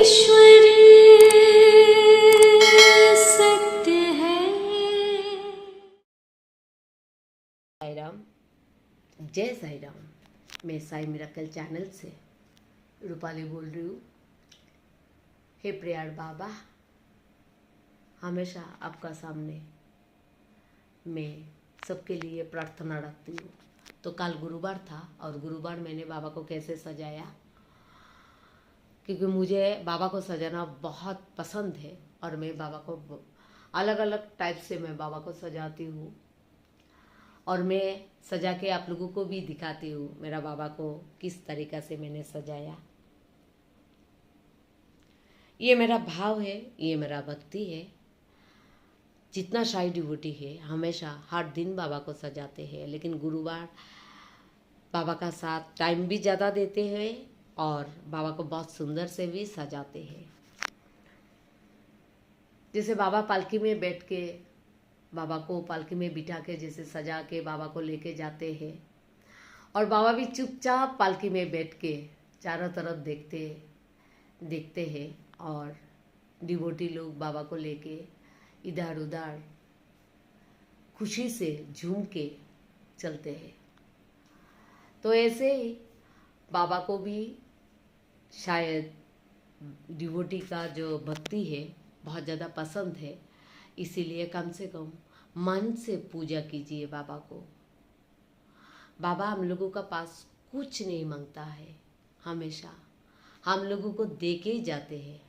ईश्वरी सत्य है। साई राम, जय साई राम। मैं साई मिरेकल चैनल से रूपाली बोल रही हूँ। हे प्रियार बाबा, हमेशा आपका सामने मैं सबके लिए प्रार्थना रखती हूँ। तो कल गुरुवार था और गुरुवार मैंने बाबा को कैसे सजाया, क्योंकि मुझे बाबा को सजाना बहुत पसंद है और मैं बाबा को अलग अलग टाइप से मैं बाबा को सजाती हूँ और मैं सजा के आप लोगों को भी दिखाती हूँ मेरा बाबा को किस तरीक़ा से मैंने सजाया। ये मेरा भाव है, ये मेरा भक्ति है। जितना साई डिवोटी है हमेशा हर दिन बाबा को सजाते हैं, लेकिन गुरुवार बाबा का साथ टाइम भी ज़्यादा देते हैं और बाबा को बहुत सुंदर से भी सजाते हैं। जैसे बाबा पालकी में बैठ के बाबा को पालकी में बिठा के जैसे सजा के बाबा को लेके जाते हैं और बाबा भी चुपचाप पालकी में बैठ के चारों तरफ देखते हैं और डिवोटी लोग बाबा को लेके इधर उधर खुशी से झूम के चलते हैं। तो ऐसे ही बाबा को भी शायद डिवोटी का जो भक्ति है बहुत ज़्यादा पसंद है, इसीलिए कम से कम मन से पूजा कीजिए बाबा को। बाबा हम लोगों का पास कुछ नहीं मांगता है, हमेशा हम लोगों को दे के ही जाते हैं।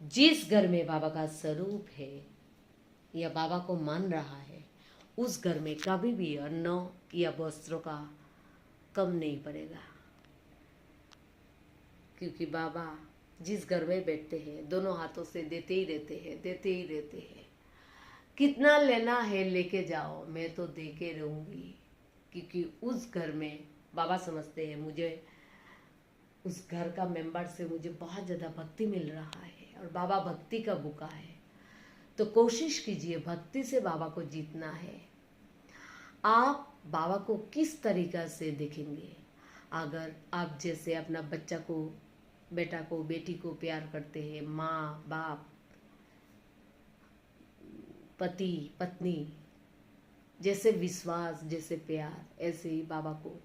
जिस घर में बाबा का स्वरूप है या बाबा को मान रहा है, उस घर में कभी भी अन्न या वस्त्रों का कम नहीं पड़ेगा, क्योंकि बाबा जिस घर में बैठते हैं दोनों हाथों से देते ही रहते हैं। कितना लेना है लेके जाओ, मैं तो दे के रहूँगी, क्योंकि उस घर में बाबा समझते हैं मुझे उस घर का मेंबर से मुझे बहुत ज़्यादा भक्ति मिल रहा है और बाबा भक्ति का भूखा है। तो कोशिश कीजिए भक्ति से बाबा को जीतना है। आप बाबा को किस तरीक़ा से देखेंगे? अगर आप जैसे अपना बच्चा को, बेटा को, बेटी को प्यार करते हैं, माँ बाप, पति पत्नी, जैसे विश्वास, जैसे प्यार, ऐसे ही बाबा को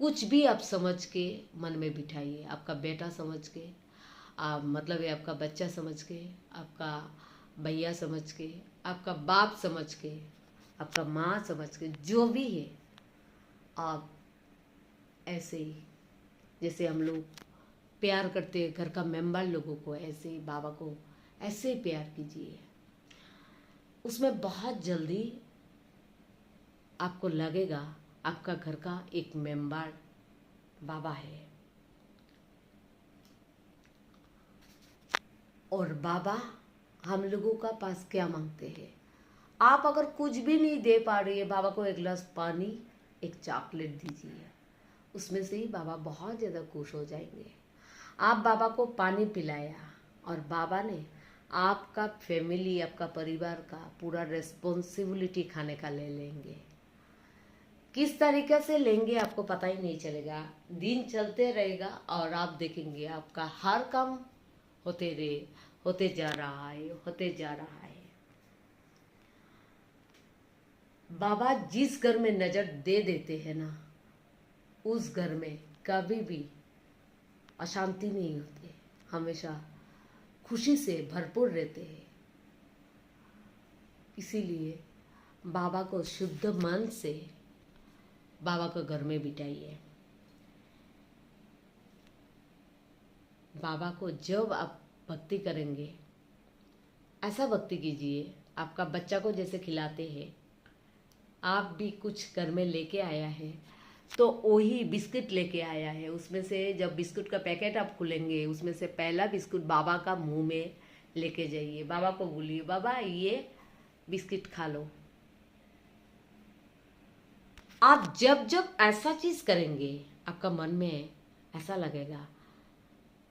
कुछ भी आप समझ के मन में बिठाइए। आपका बेटा समझ के, आप मतलब है आपका बच्चा समझ के, आपका भैया समझ के, आपका बाप समझ के, आपका माँ समझ के, जो भी है आप ऐसे ही जैसे हम लोग प्यार करते हैं घर का मेंबर लोगों को, ऐसे ही बाबा को ऐसे ही प्यार कीजिए। उसमें बहुत जल्दी आपको लगेगा आपका घर का एक मेंबर बाबा है। और बाबा हम लोगों का पास क्या मांगते हैं? आप अगर कुछ भी नहीं दे पा रही है, बाबा को एक गिलास पानी, एक चॉकलेट दीजिए, उसमें से ही बाबा बहुत ज़्यादा खुश हो जाएंगे। आप बाबा को पानी पिलाया और बाबा ने आपका फैमिली, आपका परिवार का पूरा रिस्पॉन्सिबिलिटी खाने का ले लेंगे। किस तरीके से लेंगे आपको पता ही नहीं चलेगा। दिन चलते रहेगा और आप देखेंगे आपका हर काम होते जा रहा है। बाबा जिस घर में नजर दे देते हैं ना, उस घर में कभी भी अशांति नहीं होती, हमेशा खुशी से भरपूर रहते हैं। इसीलिए बाबा को शुद्ध मन से बाबा को घर में बिठाइए। बाबा को जब आप भक्ति करेंगे, ऐसा भक्ति कीजिए, आपका बच्चा को जैसे खिलाते हैं, आप भी कुछ घर में लेके आया है तो वही बिस्किट लेके आया है, उसमें से जब बिस्कुट का पैकेट आप खोलेंगे, उसमें से पहला बिस्कुट बाबा का मुंह में लेके जाइए। बाबा को बोलिए, बाबा ये बिस्किट खा लो। आप जब जब ऐसा चीज करेंगे, आपका मन में ऐसा लगेगा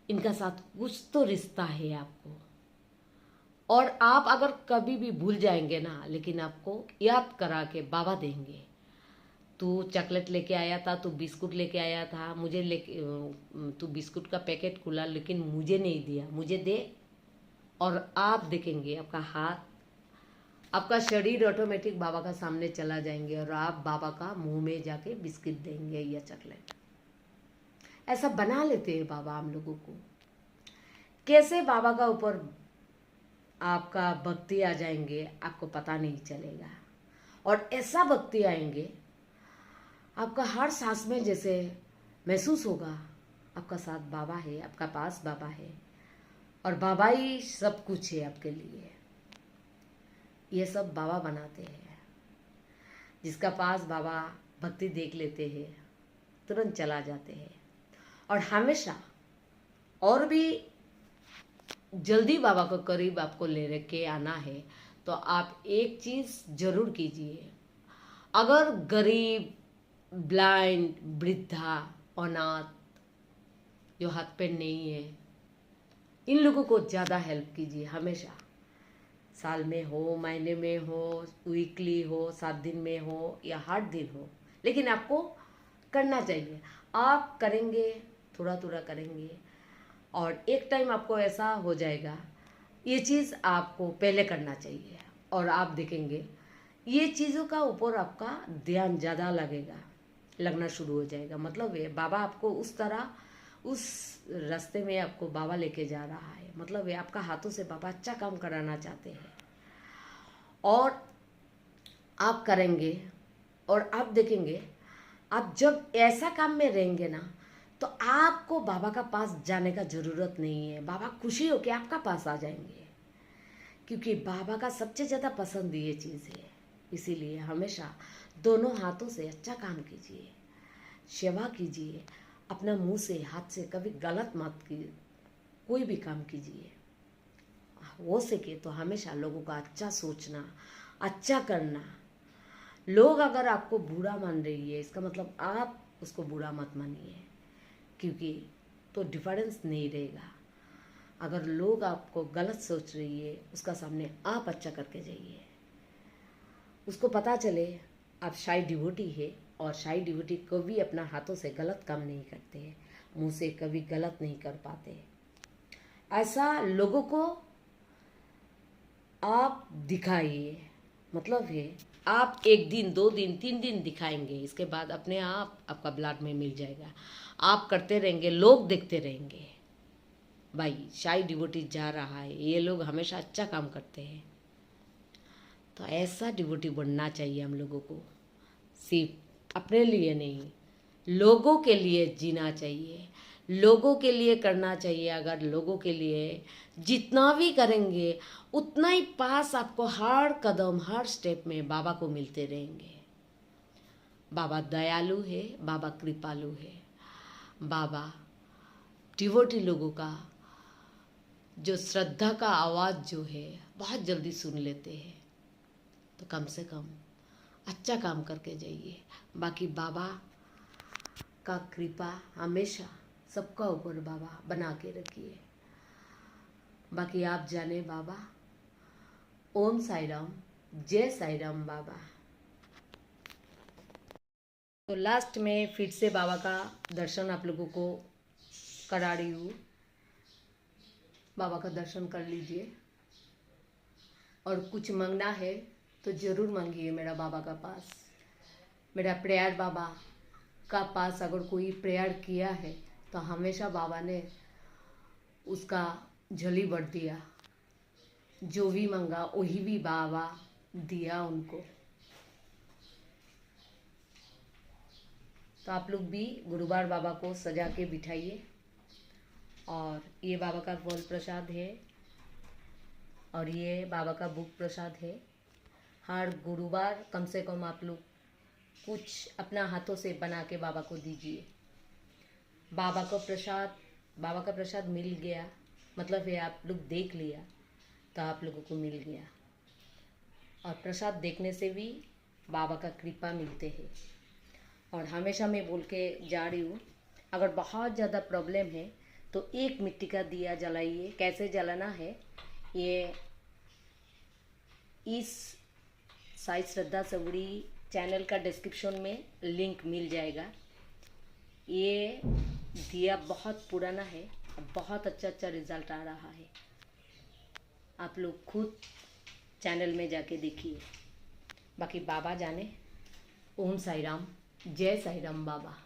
इनका साथ कुछ तो रिश्ता है आपको। और आप अगर कभी भी भूल जाएंगे ना, लेकिन आपको याद करा के बाबा देंगे, तू चॉकलेट लेके आया था, तू बिस्कुट लेके आया था, मुझे लेके तू बिस्कुट का पैकेट खुला लेकिन मुझे नहीं दिया, मुझे दे। और आप देखेंगे आपका हाथ, आपका शरीर ऑटोमेटिक बाबा का सामने चला जाएंगे और आप बाबा का मुंह में जाके बिस्किट देंगे या चॉकलेट। ऐसा बना लेते हैं बाबा हम लोगों को। कैसे बाबा का ऊपर आपका भक्ति आ जाएंगे आपको पता नहीं चलेगा। और ऐसा भक्ति आएंगे आपका हर सांस में जैसे महसूस होगा आपका साथ बाबा है, आपका पास बाबा है और बाबा ही सब कुछ है आपके लिए। ये सब बाबा बनाते हैं। जिसका पास बाबा भक्ति देख लेते हैं तुरंत चला जाते हैं। और हमेशा और भी जल्दी बाबा को करीब आपको ले के आना है तो आप एक चीज़ जरूर कीजिए। अगर गरीब, ब्लाइंड, वृद्धा, अनाथ, जो हाथ पैर नहीं है, इन लोगों को ज़्यादा हेल्प कीजिए। हमेशा साल में हो, महीने में हो, वीकली हो, 7 दिन में हो या 8 दिन हो, लेकिन आपको करना चाहिए। आप करेंगे, थोड़ा थोड़ा करेंगे और एक टाइम आपको ऐसा हो जाएगा ये चीज़ आपको पहले करना चाहिए और आप देखेंगे ये चीज़ों का ऊपर आपका ध्यान ज़्यादा लगना शुरू हो जाएगा। मतलब ये बाबा आपको उस तरह उस रास्ते में आपको बाबा लेके जा रहा है। मतलब ये आपका हाथों से बाबा अच्छा काम कराना चाहते हैं और आप करेंगे और आप देखेंगे आप जब ऐसा काम में रहेंगे ना तो आपको बाबा का पास जाने का ज़रूरत नहीं है। बाबा खुशी होकर आपका पास आ जाएंगे क्योंकि बाबा का सबसे ज़्यादा पसंद ये चीज़ है। इसीलिए हमेशा दोनों हाथों से अच्छा काम कीजिए, सेवा कीजिए। अपना मुंह से, हाथ से कभी गलत मत कीजिए। कोई भी काम कीजिए हो सके तो हमेशा लोगों का अच्छा सोचना, अच्छा करना। लोग अगर आपको बुरा मान रही है इसका मतलब आप उसको बुरा मत मानिए क्योंकि तो डिफरेंस नहीं रहेगा। अगर लोग आपको गलत सोच रही है उसका सामने आप अच्छा करके जाइए। उसको पता चले आप शाही डिवोटी है और शाही डिवोटी कभी अपना हाथों से गलत काम नहीं करते हैं, मुंह से कभी गलत नहीं कर पाते। ऐसा लोगों को आप दिखाइए। मतलब है आप 1 दिन, 2 दिन, 3 दिन दिखाएंगे, इसके बाद अपने आप आपका ब्लड में मिल जाएगा। आप करते रहेंगे, लोग देखते रहेंगे भाई शाही डिवोटी जा रहा है, ये लोग हमेशा अच्छा काम करते हैं। तो ऐसा डिवोटी बनना चाहिए हम लोगों को। सिर्फ अपने लिए नहीं, लोगों के लिए जीना चाहिए, लोगों के लिए करना चाहिए। अगर लोगों के लिए जितना भी करेंगे उतना ही पास आपको हर कदम, हर स्टेप में बाबा को मिलते रहेंगे। बाबा दयालु है, बाबा कृपालु है। बाबा डिवोटी लोगों का जो श्रद्धा का आवाज़ जो है बहुत जल्दी सुन लेते हैं। तो कम से कम अच्छा काम करके जाइए। बाकी बाबा का कृपा हमेशा सबका ऊपर बाबा बना के रखिए। बाकी आप जाने बाबा। ओम साई राम, जय साई राम बाबा। तो लास्ट में फिर से बाबा का दर्शन आप लोगों को करा रही हूँ। बाबा का दर्शन कर लीजिए और कुछ मांगना है तो ज़रूर मांगिए मेरा बाबा का पास। मेरा प्रेयर बाबा का पास अगर कोई प्रेयर किया है तो हमेशा बाबा ने उसका झोली भर दिया। जो भी मांगा वही भी बाबा दिया उनको। तो आप लोग भी गुरुवार बाबा को सजा के बिठाइए। और ये बाबा का फल प्रसाद है और ये बाबा का बुक प्रसाद है। हर गुरुवार कम से कम आप लोग कुछ अपना हाथों से बना के बाबा को दीजिए। बाबा का प्रसाद मिल गया मतलब है आप लोग देख लिया तो आप लोगों को मिल गया। और प्रसाद देखने से भी बाबा का कृपा मिलते हैं। और हमेशा मैं बोल के जा रही हूँ, अगर बहुत ज़्यादा प्रॉब्लम है तो एक मिट्टी का दिया जलाइए। कैसे जलाना है, ये इस साई श्रद्धा सगुड़ी चैनल का डिस्क्रिप्शन में लिंक मिल जाएगा। ये दिया बहुत पुराना है, बहुत अच्छा रिजल्ट आ रहा है। आप लोग खुद चैनल में जाके देखिए, बाकी बाबा जाने। ओम साई राम, जय साई राम बाबा।